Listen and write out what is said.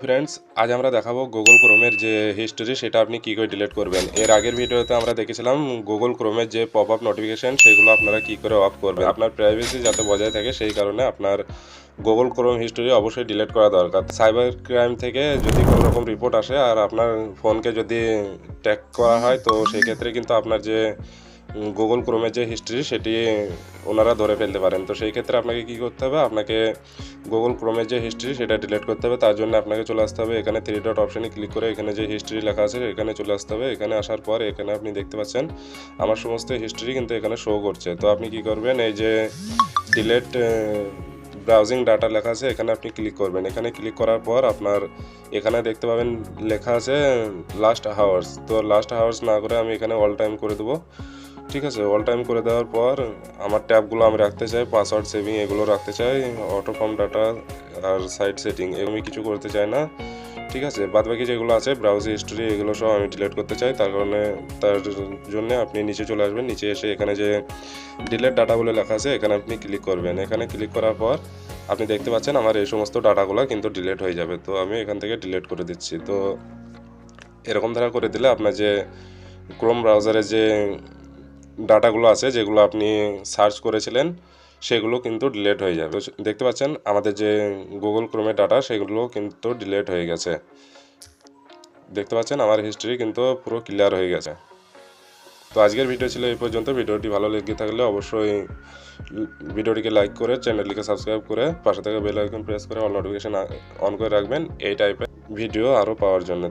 Friends, আজ আমরা দেখাবো গুগল ক্রোমের যে হিস্টোরি সেটা আপনি কী করে ডিলিট করবেন। এর আগের ভিডিওতে আমরা দেখেছিলাম গুগল ক্রোমের যে পপ আপ নোটিফিকেশান সেগুলো আপনারা কী করে অফ করবেন। আপনার প্রাইভেসি যাতে বজায় থাকে সেই কারণে আপনার গুগল ক্রোম হিস্টোরি অবশ্যই ডিলিট করা দরকার। সাইবার ক্রাইম থেকে যদি কোনো রকম রিপোর্ট আসে আর আপনার ফোনকে যদি ট্যাগ করা হয় তো সেই ক্ষেত্রে কিন্তু আপনার যে গুগল ক্রোমের যে হিস্ট্রি সেটি ওনারা ধরে ফেলতে পারেন। তো সেই ক্ষেত্রে আপনাকে কী করতে হবে, আপনাকে গুগল ক্রোমের যে হিস্ট্রি সেটা ডিলিট করতে হবে। তার জন্য আপনাকে চলে আসতে হবে এখানে থ্রি ডট অপশানে ক্লিক করে এখানে যে হিস্ট্রি লেখা আছে এখানে চলে আসতে হবে। এখানে আসার পর এখানে আপনি দেখতে পাচ্ছেন আমার সমস্ত হিস্ট্রি কিন্তু এখানে শো করছে। তো আপনি কী করবেন, এই যে ডিলিট ব্রাউজিং ডাটা লেখা আছে এখানে আপনি ক্লিক করবেন। এখানে ক্লিক করার পর আপনার এখানে দেখতে পাবেন লেখা আছে লাস্ট আওয়ার্স। তো লাস্ট আওয়ার্স না করে আমি এখানে অল টাইম করে দেবো। ঠিক আছে, অল টাইম করে দেওয়ার পর আমার ট্যাবগুলো আমি রাখতে চাই, পাসওয়ার্ড সেভিং এগুলো রাখতে চাই, অটো ফর্ম ডাটা আর সাইট সেটিং এগুলো আমি কিছু করতে চাই না। ঠিক আছে, বাদবাকি যেগুলো আছে ব্রাউজার হিস্টোরি এগুলো সব আমি ডিলিট করতে চাই। তার জন্য আপনি নিচে চলে আসবেন। নিচে এসে এখানে যে ডিলিট ডাটা বলে লেখা আছে এখানে আপনি ক্লিক করবেন। এখানে ক্লিক করার পর আপনি দেখতে পাচ্ছেন আমার এই সমস্ত ডাটাগুলো কিন্তু ডিলিট হয়ে যাবে। তো আমি এখান থেকে ডিলিট করে দিচ্ছি। তো এরকম ধারা করে দিলে আপনার যে ক্রোম ব্রাউজারে যে ডাটাগুলো আছে যেগুলো আপনি সার্চ করেছিলেন সেগুলো কিন্তু ডিলিট হয়ে যাবে। দেখতে পাচ্ছেন আমাদের যে গুগল ক্রোমের ডাটা সেগুলো কিন্তু ডিলিট হয়ে গেছে। দেখতে পাচ্ছেন আমার হিস্ট্রি কিন্তু পুরো ক্লিয়ার হয়ে গেছে। তো আজকের ভিডিও ছিল এই পর্যন্ত। ভিডিওটি ভালো লেগে থাকলে অবশ্যই ভিডিওটিকে লাইক করে চ্যানেলটিকে সাবস্ক্রাইব করে পাশে থেকে বেল আইকন প্রেস করে অল নোটিফিকেশন অন করে রাখবেন এই টাইপের ভিডিও আরও পাওয়ার জন্য।